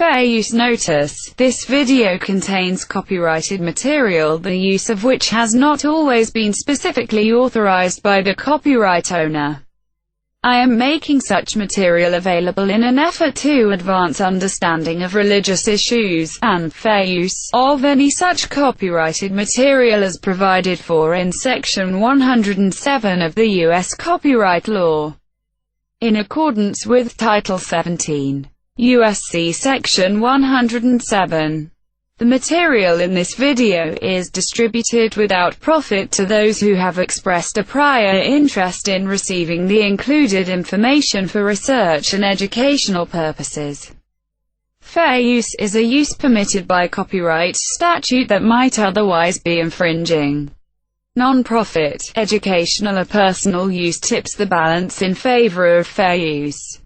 Fair use notice. This video contains copyrighted material, the use of which has not always been specifically authorized by the copyright owner. I am making such material available in an effort to advance understanding of religious issues, and fair use of any such copyrighted material as provided for in Section 107 of the U.S. Copyright Law. In accordance with Title 17. U.S.C. Section 107. The material in this video is distributed without profit to those who have expressed a prior interest in receiving the included information for research and educational purposes. Fair use is a use permitted by copyright statute that might otherwise be infringing. Non-profit, educational or personal use tips the balance in favor of fair use.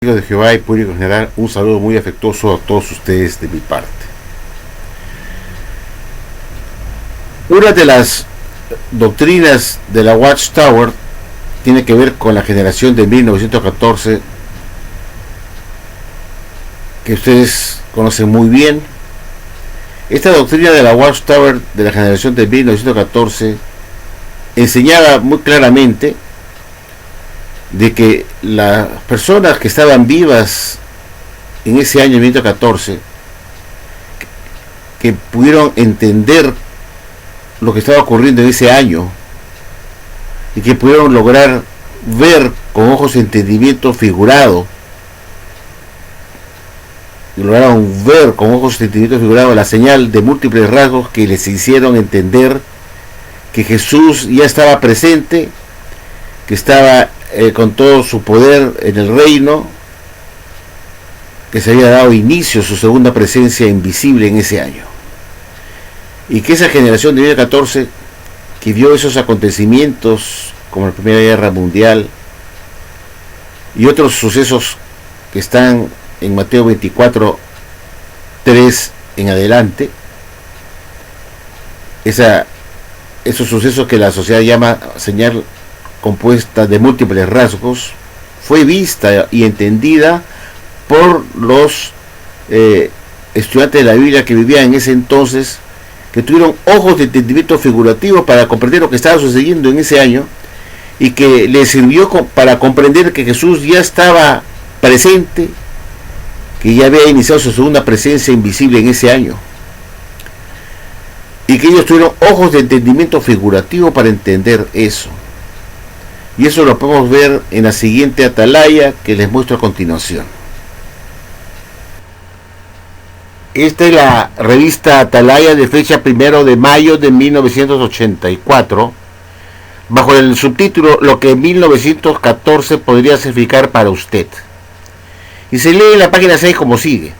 De Jehová y público en general, un saludo muy afectuoso a todos ustedes de mi parte. Una de las doctrinas de la Watchtower tiene que ver con la generación de 1914, que ustedes conocen muy bien. Esta doctrina de la Watchtower de la generación de 1914 enseñaba muy claramente de que las personas que estaban vivas en ese año 1914, que pudieron entender lo que estaba ocurriendo en ese año y que pudieron lograr ver con ojos de entendimiento figurado, lograron ver con ojos de entendimiento figurado la señal de múltiples rasgos que les hicieron entender que Jesús ya estaba presente, que estaba con todo su poder en el reino, que se había dado inicio a su segunda presencia invisible en ese año, y que esa generación de 1914 que vio esos acontecimientos como la Primera Guerra Mundial y otros sucesos que están en Mateo 24:3 en adelante, esos sucesos que la sociedad llama señal compuesta de múltiples rasgos, fue vista y entendida por los estudiantes de la Biblia que vivían en ese entonces, que tuvieron ojos de entendimiento figurativo para comprender lo que estaba sucediendo en ese año, y que les sirvió para comprender que Jesús ya estaba presente, que ya había iniciado su segunda presencia invisible en ese año, y que ellos tuvieron ojos de entendimiento figurativo para entender eso. Y eso lo podemos ver en la siguiente atalaya que les muestro a continuación. Esta es la revista Atalaya de fecha 1 de mayo de 1984, bajo el subtítulo Lo que 1914 podría significar para usted. Y se lee en la página 6 como sigue.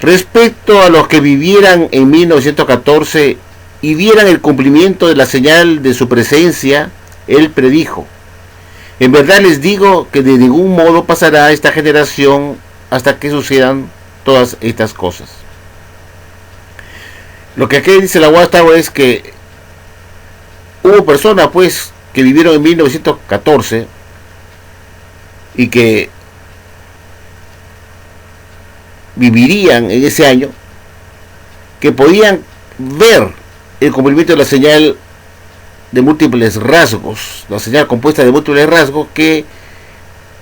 Respecto a los que vivieran en 1914 y vieran el cumplimiento de la señal de su presencia, él predijo: en verdad les digo que de ningún modo pasará esta generación hasta que sucedan todas estas cosas. Lo que aquí dice la Watchtower es que hubo personas pues que vivieron en 1914 y que vivirían en ese año, que podían ver el cumplimiento de la señal de múltiples rasgos, la señal compuesta de múltiples rasgos, que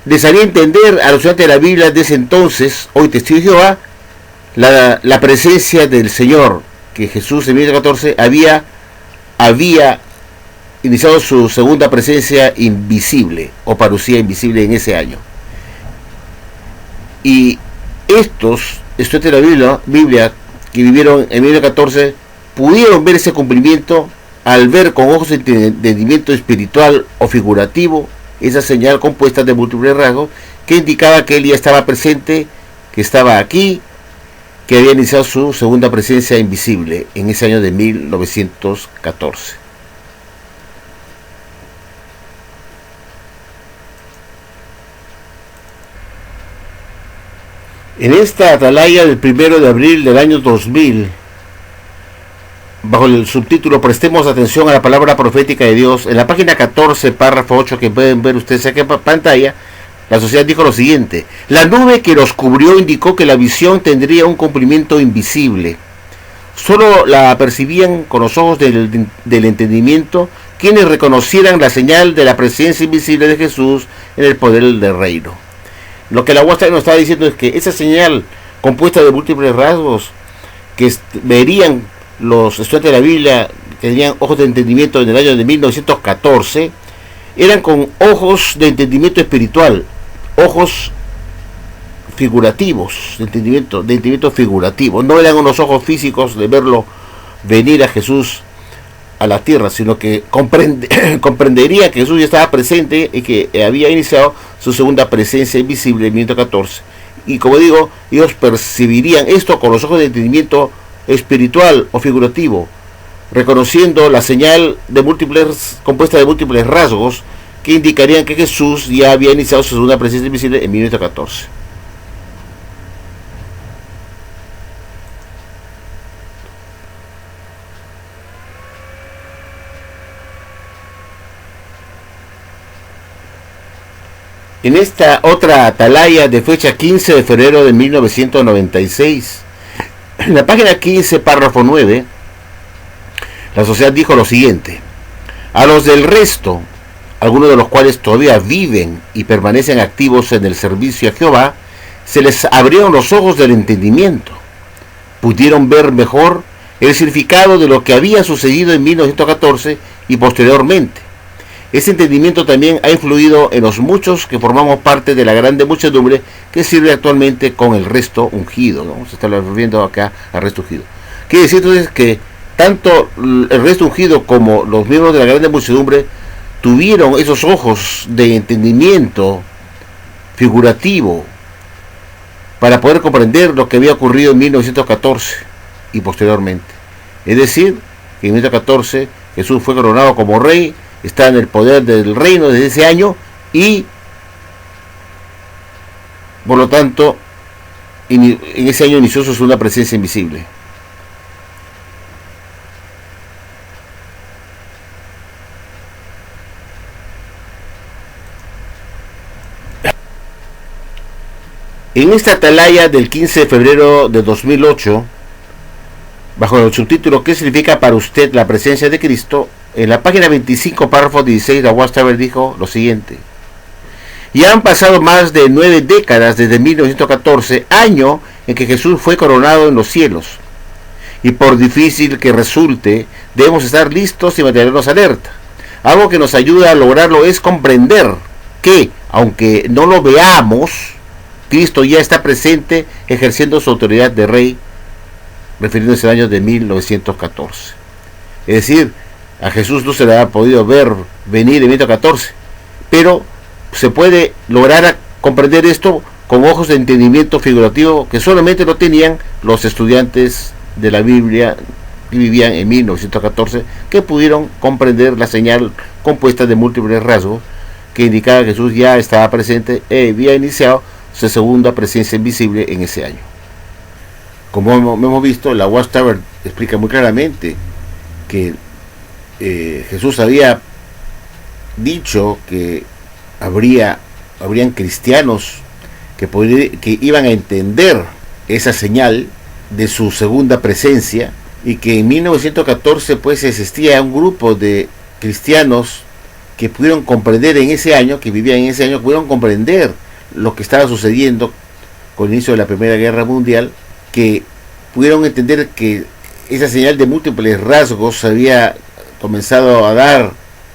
les haría entender a los estudiantes de la Biblia de ese entonces, hoy testigos de Jehová, la presencia del Señor, que Jesús en 1914 había iniciado su segunda presencia invisible, o parucía invisible en ese año. Y estos estudiantes de la Biblia que vivieron en 1914 pudieron ver ese cumplimiento al ver con ojos de entendimiento espiritual o figurativo esa señal compuesta de múltiples rasgos que indicaba que él ya estaba presente, que estaba aquí, que había iniciado su segunda presencia invisible en ese año de 1914. En esta atalaya del 1 de abril del año 2000, bajo el subtítulo Prestemos atención a la palabra profética de Dios, en la página 14, párrafo 8, que pueden ver ustedes aquí en pantalla, la sociedad dijo lo siguiente: la nube que los cubrió indicó que la visión tendría un cumplimiento invisible. Solo la percibían con los ojos del entendimiento quienes reconocieran la señal de la presencia invisible de Jesús en el poder del reino. Lo que la Watchtower nos estaba diciendo es que esa señal compuesta de múltiples rasgos que verían los estudiantes de la Biblia, que tenían ojos de entendimiento en el año de 1914, eran con ojos de entendimiento espiritual, ojos figurativos, de entendimiento figurativo. No eran unos ojos físicos de verlo venir a Jesús a la tierra, sino que comprendería que Jesús ya estaba presente y que había iniciado su segunda presencia invisible en 1914. Y como digo, ellos percibirían esto con los ojos de entendimiento espiritual o figurativo, reconociendo la señal compuesta de múltiples rasgos que indicarían que Jesús ya había iniciado su segunda presencia invisible en 1914. En esta otra atalaya de fecha 15 de febrero de 1996, en la página 15, párrafo 9, la sociedad dijo lo siguiente: a los del resto, algunos de los cuales todavía viven y permanecen activos en el servicio a Jehová, se les abrieron los ojos del entendimiento. Pudieron ver mejor el significado de lo que había sucedido en 1914 y posteriormente. Ese entendimiento también ha influido en los muchos que formamos parte de la grande muchedumbre que sirve actualmente con el resto ungido, ¿no? Se está refiriendo acá al resto ungido. Quiere decir entonces que tanto el resto ungido como los miembros de la grande muchedumbre tuvieron esos ojos de entendimiento figurativo para poder comprender lo que había ocurrido en 1914 y posteriormente. Es decir, que en 1914 Jesús fue coronado como rey, está en el poder del reino desde ese año y por lo tanto en ese año inició su segunda presencia invisible. En esta atalaya del 15 de febrero de 2008, bajo el subtítulo ¿qué significa para usted la presencia de Cristo?, en la página 25, párrafo 16, la Watchtower dijo lo siguiente: ya han pasado más de 9 décadas desde 1914, año en que Jesús fue coronado en los cielos, y por difícil que resulte, debemos estar listos y mantenernos alerta. Algo que nos ayuda a lograrlo es comprender que, aunque no lo veamos, Cristo ya está presente ejerciendo su autoridad de rey, refiriéndose al año de 1914. Es decir, a Jesús no se le ha podido ver venir en 1914, pero se puede lograr comprender esto con ojos de entendimiento figurativo que solamente lo tenían los estudiantes de la Biblia que vivían en 1914, que pudieron comprender la señal compuesta de múltiples rasgos que indicaba que Jesús ya estaba presente y había iniciado su segunda presencia invisible en ese año. Como hemos visto, la Watchtower explica muy claramente que Jesús había dicho que habrían cristianos que iban a entender esa señal de su segunda presencia, y que en 1914 pues existía un grupo de cristianos que pudieron comprender en ese año, que vivían en ese año, pudieron comprender lo que estaba sucediendo con el inicio de la Primera Guerra Mundial, que pudieron entender que esa señal de múltiples rasgos se había comenzado a dar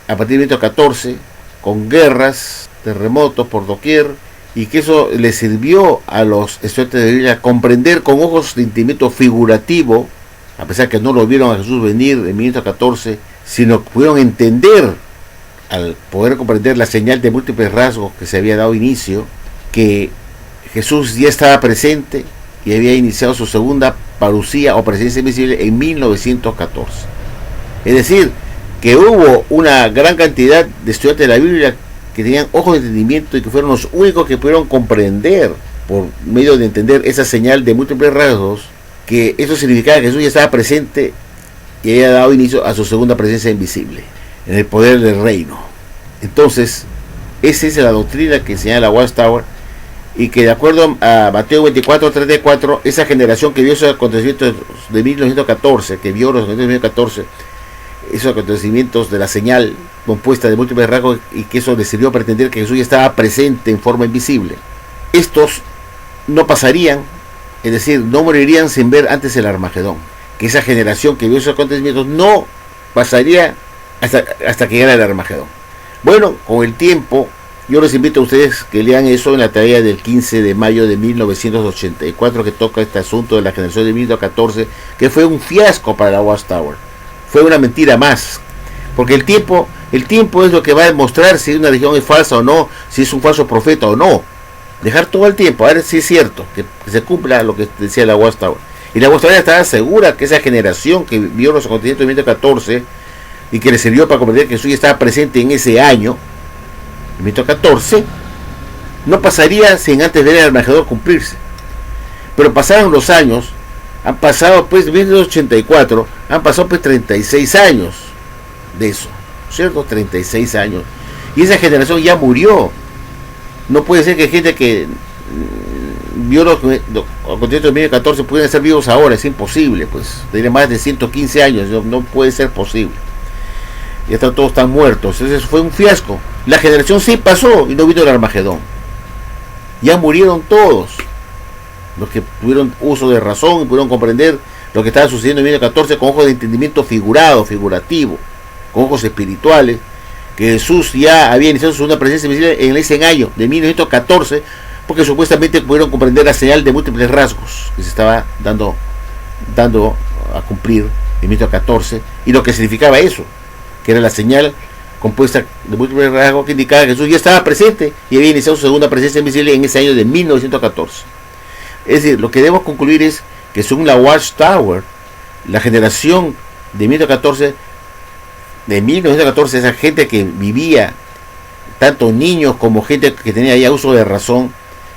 a partir de 1914, con guerras, terremotos por doquier, y que eso le sirvió a los estudiantes de Biblia comprender con ojos de entendimiento figurativo, a pesar que no lo vieron a Jesús venir en 1914, sino que pudieron entender, al poder comprender la señal de múltiples rasgos que se había dado inicio, que Jesús ya estaba presente y había iniciado su segunda parucía o presencia invisible en 1914. Es decir, que hubo una gran cantidad de estudiantes de la Biblia que tenían ojos de entendimiento y que fueron los únicos que pudieron comprender, por medio de entender esa señal de múltiples rasgos, que eso significaba que Jesús ya estaba presente y había dado inicio a su segunda presencia invisible, en el poder del reino. Entonces, Esa es la doctrina que enseña la Watchtower, y que de acuerdo a Mateo 24:34, esa generación que vio esos acontecimientos de 1914, esos acontecimientos de la señal compuesta de múltiples rasgos, y que eso les sirvió para entender que Jesús ya estaba presente en forma invisible, estos no pasarían, es decir, no morirían sin ver antes el Armagedón. Que esa generación que vio esos acontecimientos no pasaría hasta que llegara el Armagedón. Bueno, con el tiempo, yo les invito a ustedes que lean eso en la tarea del 15 de mayo de 1984, que toca este asunto de la generación de 1914, que fue un fiasco para la Watchtower. Fue una mentira más, porque el tiempo es lo que va a demostrar si una religión es falsa o no, si es un falso profeta o no. Dejar todo el tiempo, a ver si es cierto, que se cumpla lo que decía la Watchtower. Y la Watchtower estaba segura que esa generación que vio los acontecimientos de 1914 y que le sirvió para comprender que Jesús ya estaba presente en ese año, 1914, no pasaría sin antes ver el Armagedón cumplirse. Pero pasaron los años, han pasado pues, 1984, han pasado pues 36 años de eso, ¿cierto? 36 años. Y esa generación ya murió. No puede ser que gente que vio los acontecimientos de 2014 pudieran ser vivos ahora, es imposible, pues. Tiene más de 115 años, no puede ser posible. Ya están todos tan muertos. Entonces fue un fiasco. La generación sí pasó y no vino el Armagedón. Ya murieron todos los que tuvieron uso de razón y pudieron comprender lo que estaba sucediendo en 2014 con ojos de entendimiento figurativo, con ojos espirituales, que Jesús ya había iniciado su segunda presencia visible en ese año de 1914, porque supuestamente pudieron comprender la señal de múltiples rasgos que se estaba dando a cumplir en 1914, y lo que significaba eso, que era la señal compuesta de múltiples rasgos que indicaba que Jesús ya estaba presente y había iniciado su segunda presencia visible en ese año de 1914. Es decir, lo que debemos concluir es que según la Watchtower, la generación de 1914, esa gente que vivía, tanto niños como gente que tenía ya uso de razón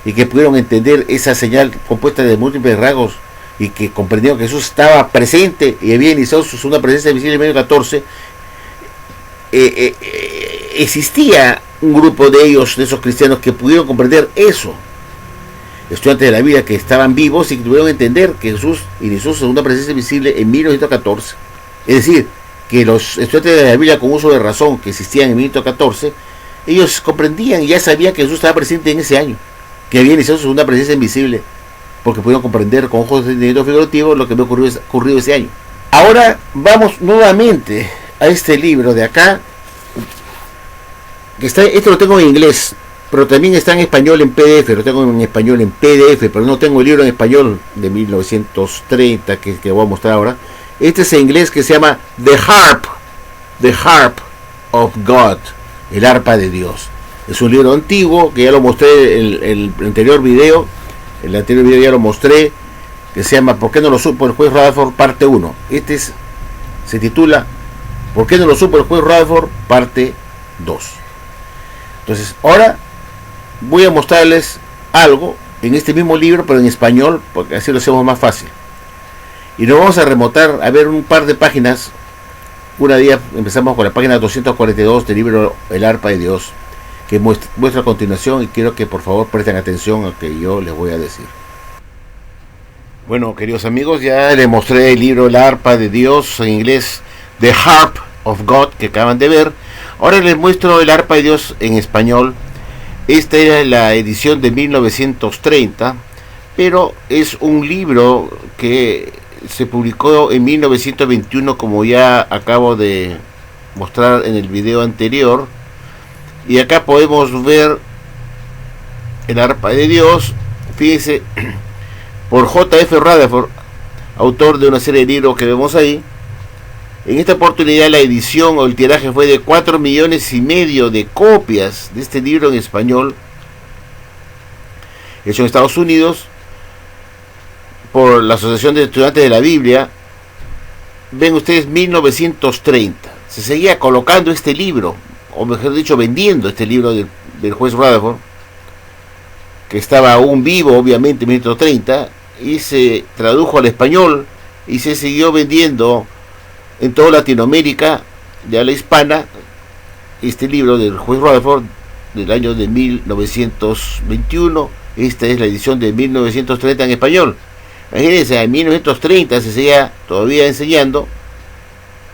y que pudieron entender esa señal compuesta de múltiples rasgos y que comprendieron que Jesús estaba presente y había iniciado su segunda presencia visible en 1914, existía un grupo de ellos, de esos cristianos, que pudieron comprender eso, estudiantes de la Biblia que estaban vivos y que tuvieron entender que Jesús inició su segunda presencia visible en 1914. Es decir, que los estudiantes de la Biblia con uso de razón que existían en 1914, ellos comprendían y ya sabían que Jesús estaba presente en ese año, que había iniciado su segunda presencia invisible, porque pudieron comprender con ojos de entendimiento figurativo lo que había ocurrido ese año. Ahora vamos nuevamente a este libro de acá, que está, esto lo tengo en inglés, pero también está en español en PDF, lo tengo en español en PDF, pero no tengo el libro en español de 1930 que voy a mostrar ahora. Este es en inglés, que se llama The Harp of God, el arpa de Dios. Es un libro antiguo que ya lo mostré en el anterior video. En el anterior video ya lo mostré, que se llama ¿Por qué no lo supo el juez Rutherford? Parte 1. Se titula ¿Por qué no lo supo el juez Rutherford? Parte 2. Entonces, ahora voy a mostrarles algo en este mismo libro, pero en español, porque así lo hacemos más fácil. Y nos vamos a remontar a ver un par de páginas. Una día empezamos con la página 242 del libro El arpa de Dios, que muestra a continuación, y quiero que por favor presten atención a lo que yo les voy a decir. Bueno, queridos amigos, ya les mostré el libro El arpa de Dios, en inglés The Harp of God, que acaban de ver. Ahora les muestro El arpa de Dios en español. Esta era la edición de 1930, pero es un libro que se publicó en 1921, como ya acabo de mostrar en el video anterior. Y acá podemos ver El arpa de Dios, fíjense, por J.F. Rutherford, autor de una serie de libros que vemos ahí. En esta oportunidad la edición o el tiraje fue de 4,5 millones de copias de este libro en español, hecho en Estados Unidos por la Asociación de Estudiantes de la Biblia. Ven ustedes, 1930. Se seguía colocando este libro, o mejor dicho, vendiendo este libro del juez Rutherford, que estaba aún vivo obviamente en 1930, y se tradujo al español y se siguió vendiendo en toda Latinoamérica de habla hispana este libro del juez Rutherford del año de 1921. Esta es la edición de 1930 en español. Imagínense, en 1930 se seguía todavía enseñando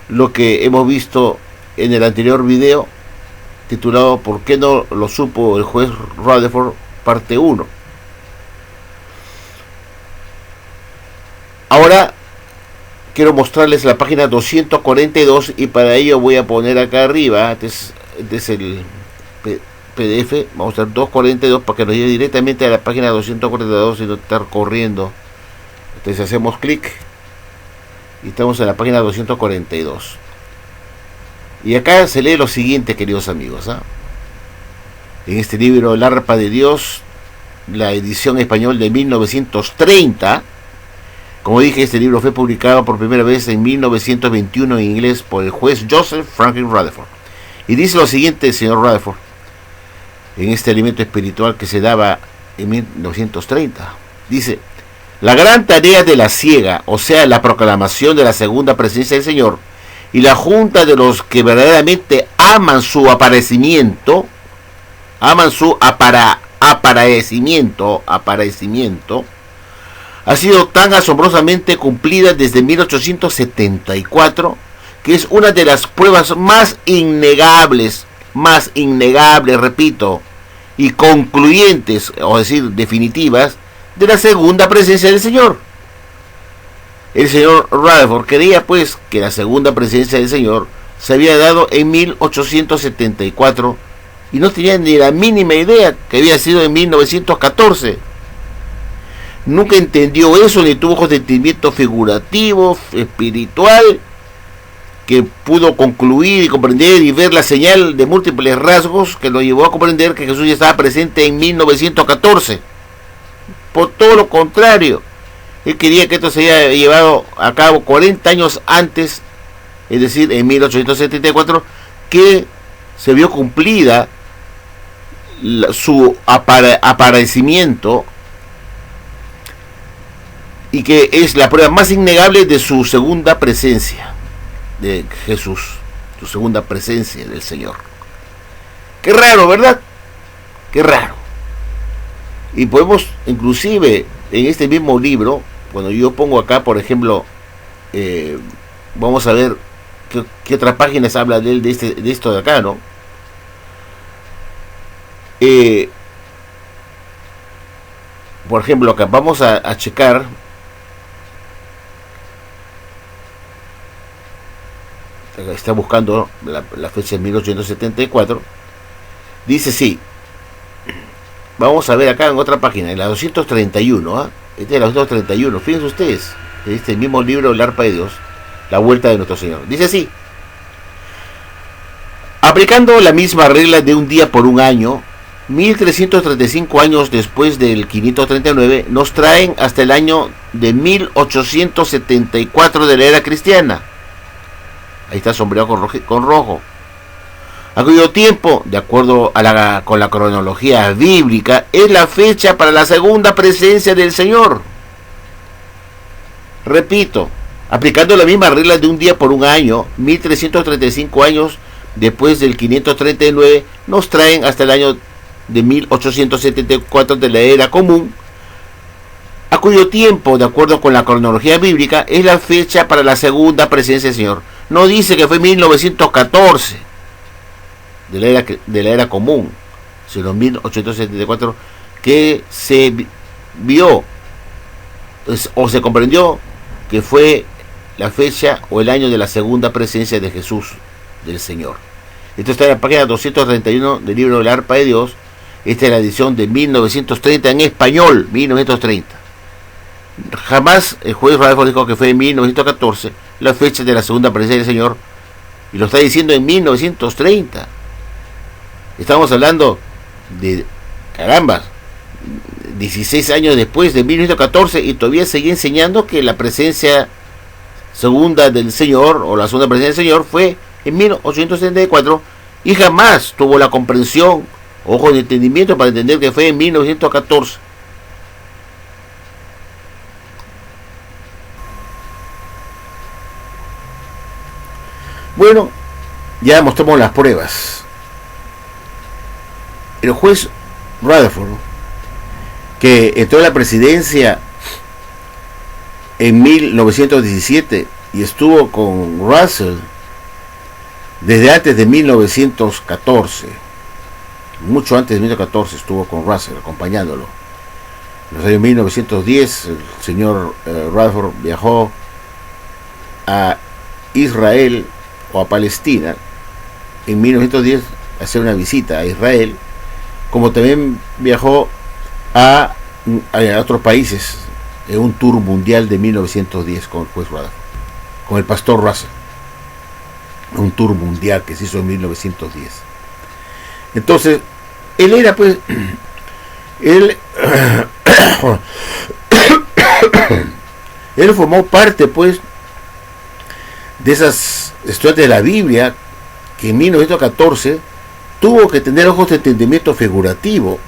lo que hemos visto en el anterior video titulado ¿Por qué no lo supo el juez Rutherford? Parte 1. Ahora quiero mostrarles la página 242 y para ello voy a poner acá arriba, este es el PDF, vamos a usar 242 para que nos lleve directamente a la página 242 y no estar corriendo. Entonces hacemos clic y estamos en la página 242. Y acá se lee lo siguiente, queridos amigos, en este libro El arpa de Dios, la edición español de 1930. Como dije, este libro fue publicado por primera vez en 1921 en inglés por el juez Joseph Franklin Rutherford. Y dice lo siguiente el señor Rutherford en este alimento espiritual que se daba en 1930. Dice: la gran tarea de la siega, o sea, la proclamación de la segunda presencia del Señor, y la junta de los que verdaderamente aman su aparecimiento, ha sido tan asombrosamente cumplida desde 1874, que es una de las pruebas más innegables, repito, y concluyentes, o decir, definitivas, de la segunda presencia del Señor. El señor Rutherford creía pues que la segunda presencia del Señor se había dado en 1874 y no tenía ni la mínima idea que había sido en 1914. Nunca entendió eso, ni tuvo sentimiento figurativo, espiritual, que pudo concluir y comprender y ver la señal de múltiples rasgos que lo llevó a comprender que Jesús ya estaba presente en 1914. Por todo lo contrario, él quería que esto se haya llevado a cabo 40 años antes, es decir, en 1874, que se vio cumplida su aparecimiento, y que es la prueba más innegable de su segunda presencia de Jesús, su segunda presencia del Señor. Qué raro, ¿verdad? Qué raro. Y podemos, inclusive, en este mismo libro, cuando yo pongo acá, por ejemplo, vamos a ver qué otras páginas habla de él, de esto de acá, ¿no? Por ejemplo, acá vamos a checar. Está buscando la fecha de 1874. Dice sí. Vamos a ver acá en otra página, en la 231. Esta es la 231. Fíjense ustedes, este mismo libro, El arpa de Dios, la vuelta de nuestro Señor. Dice así: aplicando la misma regla de un día por un año, 1335 años después del 539, nos traen hasta el año de 1874 de la era cristiana. Ahí está sombreado con rojo. A cuyo tiempo, de acuerdo con la cronología bíblica, es la fecha para la segunda presencia del Señor. Repito, aplicando la misma regla de un día por un año, 1335 años después del 539, nos traen hasta el año de 1874 de la era común, a cuyo tiempo, de acuerdo con la cronología bíblica, es la fecha para la segunda presencia del Señor. No dice que fue 1914 de la era común, sino 1874 que se vio o se comprendió que fue la fecha o el año de la segunda presencia de Jesús, del Señor. Esto está en la página 231 del libro El arpa de Dios. Esta es la edición de 1930 en español, 1930. Jamás el juez Rutherford dijo que fue en 1914 la fecha de la segunda presencia del Señor, y lo está diciendo en 1930. Estamos hablando de, caramba, 16 años después de 1914, y todavía seguía enseñando que la presencia segunda del Señor, o la segunda presencia del Señor, fue en 1874, y jamás tuvo la comprensión, ojo de entendimiento, para entender que fue en 1914. Bueno, ya mostramos las pruebas. el juez Rutherford, que entró a la presidencia en 1917 y estuvo con Russell desde antes de 1914, mucho antes de 1914 estuvo con Russell acompañándolo. En los años 1910 el señor Rutherford viajó a Israel o a Palestina en 1910 a hacer una visita a Israel, como también viajó a otros países en un tour mundial de 1910 con el juez Rutherford, con el pastor Russell, un tour mundial que se hizo en 1910. Entonces él era pues él formó parte pues de esas estudiantes de la Biblia que en 1914 tuvo que tener ojos de entendimiento figurativo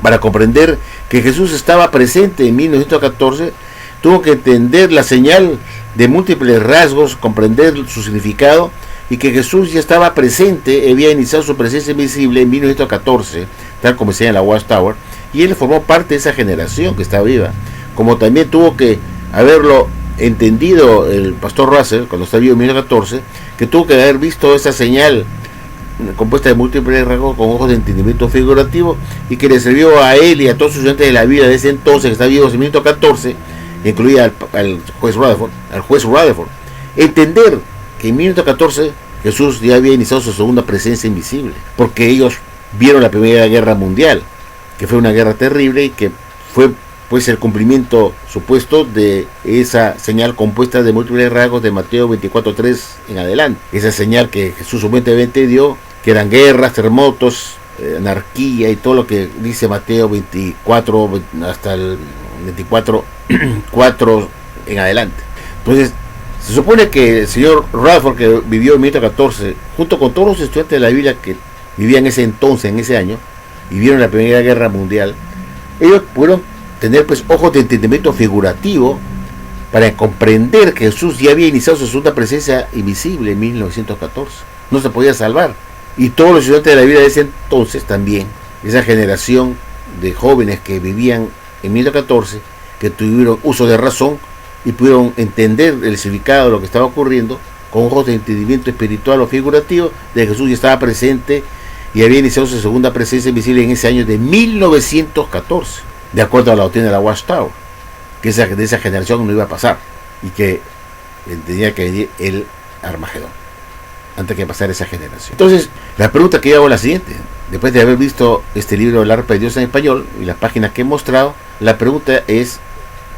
para comprender que Jesús estaba presente en 1914. Tuvo que entender la señal de múltiples rasgos, comprender su significado, y que Jesús ya estaba presente, había iniciado su presencia invisible en 1914, tal como decía en la Watchtower, y él formó parte de esa generación que está viva, como también tuvo que haberlo entendido el pastor Russell cuando estaba vivo en 1914, que tuvo que haber visto esa señal compuesta de múltiples rasgos con ojos de entendimiento figurativo, y que le sirvió a él y a todos sus estudiantes de la Biblia de ese entonces que está vivo en 1914, incluida al juez Rutherford, entender que en 1914 Jesús ya había iniciado su segunda presencia invisible, porque ellos vieron la Primera Guerra Mundial, que fue una guerra terrible y que fue pues el cumplimiento supuesto de esa señal compuesta de múltiples rasgos de Mateo 24:3 en adelante. Esa señal que Jesús supuestamente dio, que eran guerras, terremotos, anarquía y todo lo que dice Mateo 24 hasta el 24:4 en adelante. Entonces se supone que el señor Rutherford, que vivió en 1914, junto con todos los estudiantes de la Biblia que vivían ese entonces, en ese año, y vieron la Primera Guerra Mundial, ellos pudieron tener pues ojos de entendimiento figurativo para comprender que Jesús ya había iniciado su segunda presencia invisible en 1914. No se podía salvar. Y todos los estudiantes de la Biblia de ese entonces también, esa generación de jóvenes que vivían en 1914, que tuvieron uso de razón y pudieron entender el significado de lo que estaba ocurriendo con ojos de entendimiento espiritual o figurativo de que Jesús ya estaba presente y había iniciado su segunda presencia invisible en ese año de 1914, de acuerdo a la doctrina de la Watchtower, que de esa generación no iba a pasar y que tenía que venir el Armagedón antes que pasar esa generación. Entonces, la pregunta que yo hago es la siguiente: después de haber visto este libro El Arpa de Dios en español y las páginas que he mostrado, la pregunta es,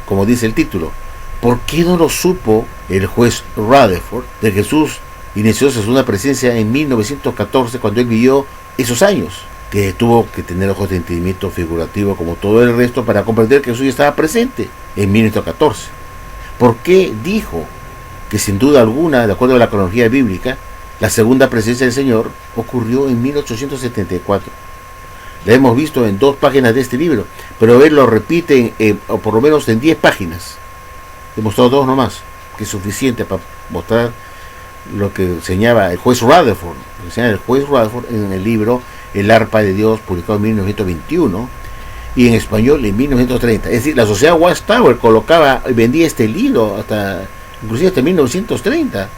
como dice el título, ¿por qué no lo supo el juez Rutherford de Jesús inició su segunda presencia en 1914, cuando él vivió esos años? Que tuvo que tener ojos de entendimiento figurativo como todo el resto para comprender que Jesús ya estaba presente en 1914. ¿Por qué dijo que sin duda alguna, de acuerdo a la cronología bíblica, la segunda presencia del Señor ocurrió en 1874? La hemos visto en 2 páginas de este libro, pero él lo repite o por lo menos en 10 páginas. He mostrado 2 nomás, que es suficiente para mostrar lo que enseñaba el juez Rutherford. El juez Rutherford en el libro El Arpa de Dios, publicado en 1921 y en español en 1930. Es decir, la sociedad Watchtower vendía este libro inclusive hasta 1930,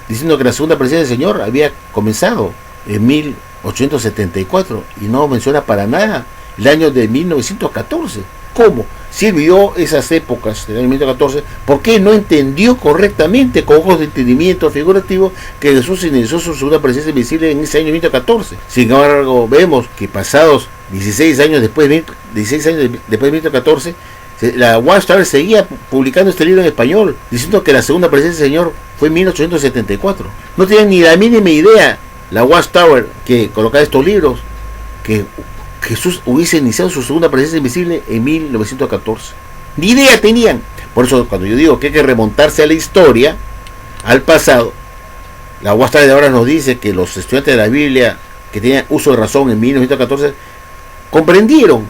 diciendo que la segunda presencia del Señor había comenzado en 1874 y no menciona para nada el año de 1914. ¿Cómo? Si vio esas épocas del año 1914, ¿por qué no entendió correctamente, con ojos de entendimiento figurativo, que Jesús inició su segunda presencia invisible en ese año 1914? Sin embargo, vemos que pasados 16 años después de 1914, la Watchtower seguía publicando este libro en español, diciendo que la segunda presencia del Señor fue en 1874. No tenían ni la mínima idea la Watchtower que colocaba estos libros, que Jesús hubiese iniciado su segunda presencia invisible en 1914. Ni idea tenían. Por eso cuando yo digo que hay que remontarse a la historia, al pasado, la Watchtower de ahora nos dice que los estudiantes de la Biblia que tenían uso de razón en 1914 comprendieron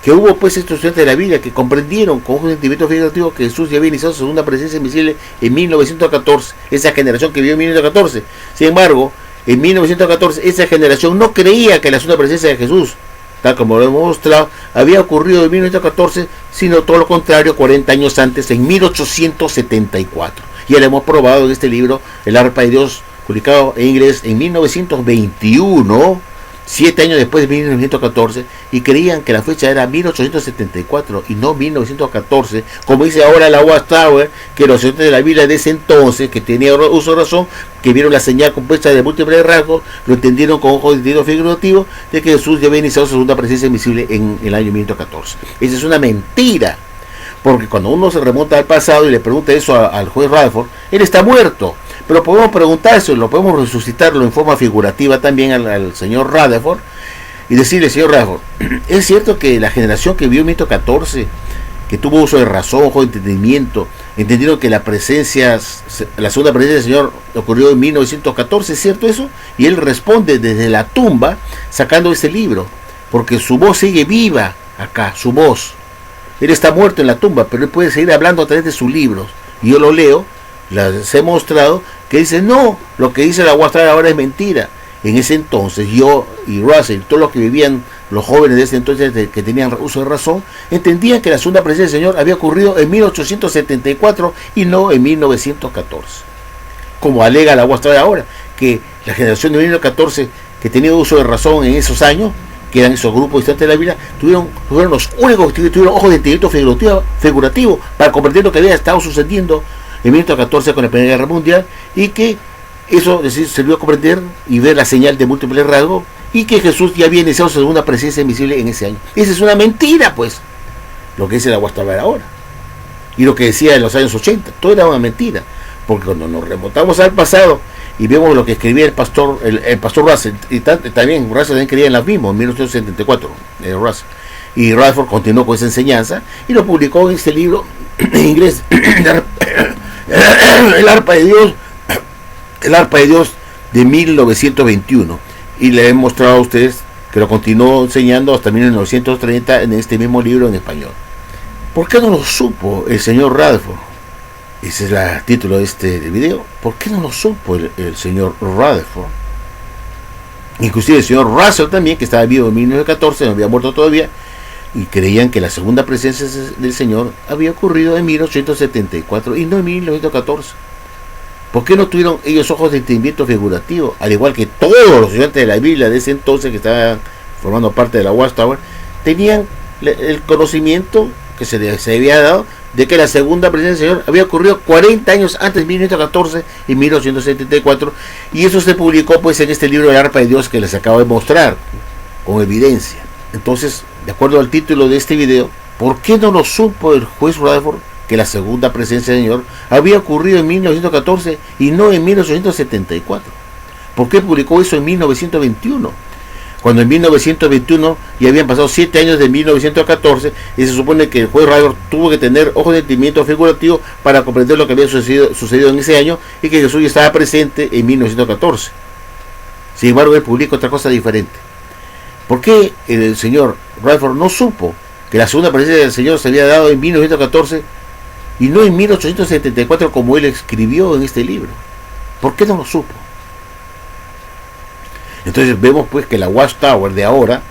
que hubo pues estos estudiantes de la Biblia que comprendieron con ojos de entendimiento figurativo que Jesús ya había iniciado su segunda presencia invisible en 1914, esa generación que vivió en 1914. Sin embargo, en 1914, esa generación no creía que la segunda presencia de Jesús, tal como lo hemos mostrado, había ocurrido en 1914, sino todo lo contrario, 40 años antes, en 1874. Ya lo hemos probado en este libro, El Arpa de Dios, publicado en inglés en 1921, 7 años después de 1914, y creían que la fecha era 1874 y no 1914, como dice ahora la Watchtower, que los estudiantes de la Biblia de ese entonces, que tenía uso de razón, que vieron la señal compuesta de múltiples rasgos, lo entendieron con ojos de entendido figurativo, de que Jesús ya había iniciado su segunda presencia invisible en el año 1914. Esa es una mentira, porque cuando uno se remonta al pasado y le pregunta eso al juez Rutherford, él está muerto. Pero podemos preguntárselo, podemos resucitarlo en forma figurativa también al señor Rutherford y decirle, señor Rutherford, es cierto que la generación que vio 1914, que tuvo uso de razón, ojo de entendimiento, entendieron que la segunda presencia del Señor ocurrió en 1914, ¿es cierto eso? Y él responde desde la tumba, sacando este libro, porque su voz sigue viva acá, su voz. Él está muerto en la tumba, pero él puede seguir hablando a través de sus libros. Y yo lo leo, les he mostrado, que dice, no, lo que dice la Watchtower ahora es mentira. En ese entonces, yo y Russell, todos los que vivían, los jóvenes de ese entonces que tenían uso de razón, entendían que la segunda presencia del Señor había ocurrido en 1874 y no en 1914. Como alega la Watchtower ahora, que la generación de 1914 que tenía uso de razón en esos años, que eran esos grupos distantes de la Biblia, fueron los únicos que tuvieron ojos de entendimiento figurativo para comprender lo que había estado sucediendo en 1914 con la Primera Guerra Mundial, y que eso sirvió a comprender y ver la señal de múltiples rasgos, y que Jesús ya había iniciado su segunda presencia invisible en ese año. Esa es una mentira, pues, lo que dice la Watchtower ahora, y lo que decía en los años 80, todo era una mentira, porque cuando nos remontamos al pasado y vemos lo que escribía el pastor Russell, y también Russell también creía en las mismas, en 1974, Russell, y Rutherford continuó con esa enseñanza, y lo publicó en este libro en inglés, El Arpa de Dios de 1921, y le he mostrado a ustedes que lo continuó enseñando hasta 1930 en este mismo libro en español. ¿Por qué no lo supo el señor Rutherford? Ese es el título de este video. ¿Por qué no lo supo el señor Rutherford? Inclusive el señor Russell también, que estaba vivo en 1914, no había muerto todavía, y creían que la segunda presencia del Señor había ocurrido en 1874 y no en 1914. ¿Por qué no tuvieron ellos ojos de entendimiento figurativo? Al igual que todos los estudiantes de la Biblia de ese entonces que estaban formando parte de la Watchtower, tenían el conocimiento que se había dado de que la segunda presencia del Señor había ocurrido 40 años antes, 1914 y 1874, y eso se publicó pues en este libro El Arpa de Dios que les acabo de mostrar con evidencia. Entonces, de acuerdo al título de este video, ¿por qué no lo supo el juez Rutherford que la segunda presencia del Señor había ocurrido en 1914 y no en 1874? ¿Por qué publicó eso en 1921? Cuando en 1921 ya habían pasado 7 años de 1914, y se supone que el juez Rutherford tuvo que tener ojos de entendimiento figurativo para comprender lo que había sucedido en ese año, y que Jesús ya estaba presente en 1914. Sin embargo, él publica otra cosa diferente. ¿Por qué el señor Rutherford no supo que la segunda presencia del Señor se había dado en 1914 y no en 1874 como él escribió en este libro? ¿Por qué no lo supo? Entonces vemos pues que la Watchtower de ahora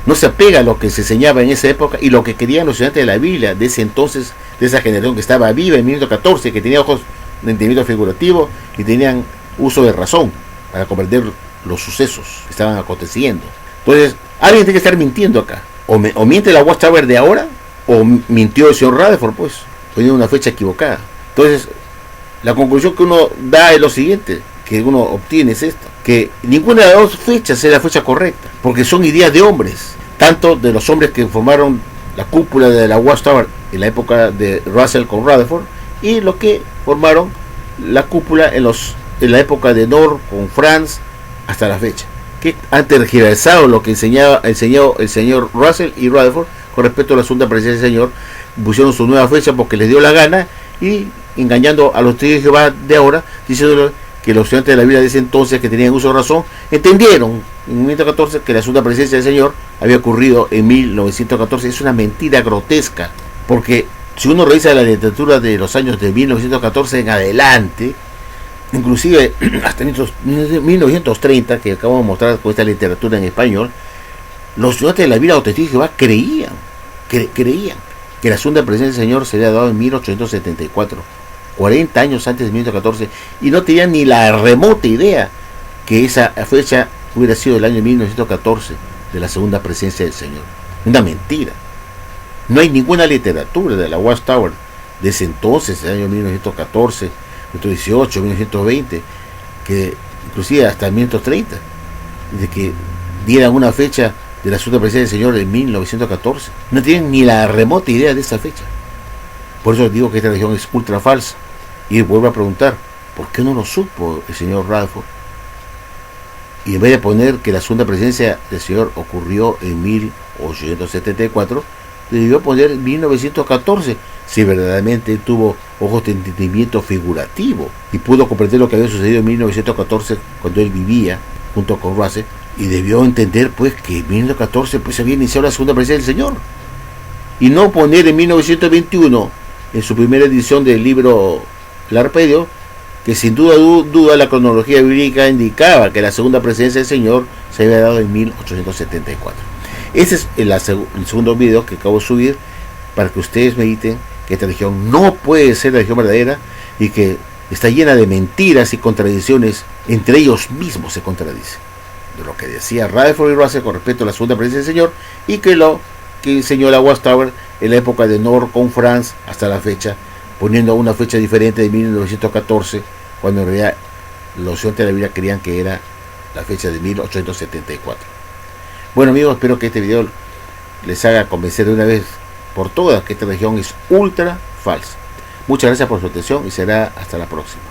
no se apega a lo que se enseñaba en esa época y lo que querían los estudiantes de la Biblia de ese entonces, de esa generación que estaba viva en 1914, que tenía ojos de entendimiento figurativo y tenían uso de razón para comprender los sucesos que estaban aconteciendo. Entonces, alguien tiene que estar mintiendo acá. O miente la Watchtower de ahora, o mintió el señor Rutherford, pues, poniendo una fecha equivocada. Entonces, la conclusión que uno da es lo siguiente, que uno obtiene es esta, que ninguna de las dos fechas es la fecha correcta, porque son ideas de hombres, tanto de los hombres que formaron la cúpula de la Watchtower en la época de Russell con Rutherford, y los que formaron la cúpula en la época de Nord con Franz hasta la fecha, que han tergiversado lo que enseñó el señor Russell y Rutherford con respecto a la segunda presencia del Señor. Pusieron su nueva fecha porque les dio la gana, y engañando a los testigos de Jehová de ahora, diciendo que los estudiantes de la Biblia de ese entonces, que tenían uso de razón, entendieron en 1914 que la segunda presencia del Señor había ocurrido en 1914. Es una mentira grotesca, porque si uno revisa la literatura de los años de 1914 en adelante, Inclusive hasta 1930, que acabamos de mostrar con esta literatura en español, los estudiantes de la Biblia o Testigos de Jehová creían que la segunda presencia del Señor se había dado en 1874, 40 años antes de 1914, y no tenían ni la remota idea que esa fecha hubiera sido el año 1914 de la segunda presencia del Señor. Una mentira. No hay ninguna literatura de la Watchtower de ese entonces, el año 1914, 1918, 1920, que inclusive hasta 1930, de que dieran una fecha de la segunda presencia del Señor en 1914. No tienen ni la remota idea de esa fecha. Por eso digo que esta religión es ultra falsa. Y vuelvo a preguntar, ¿por qué no lo supo el señor Radford? Y en vez de poner que la segunda presencia del Señor ocurrió en 1874, debió poner 1914, si verdaderamente tuvo ojos de entendimiento figurativo y pudo comprender lo que había sucedido en 1914 cuando él vivía junto con Russell, y debió entender pues que en 1914 pues había iniciado la segunda presencia del Señor, y no poner en 1921 en su primera edición del libro El Arpedio, que sin duda la cronología bíblica indicaba que la segunda presencia del Señor se había dado en 1874. Ese es el segundo video que acabo de subir, para que ustedes mediten que esta religión no puede ser la religión verdadera y que está llena de mentiras y contradicciones. Entre ellos mismos se contradicen de lo que decía Radford y Russell con respecto a la segunda presencia del Señor, y que lo que enseñó la Watchtower en la época de Nord Conference hasta la fecha, poniendo una fecha diferente de 1914, cuando en realidad los estudiantes de la Biblia creían que era la fecha de 1874. Bueno amigos, espero que este video les haga convencer de una vez por todas que esta religión es ultra falsa. Muchas gracias por su atención y será hasta la próxima.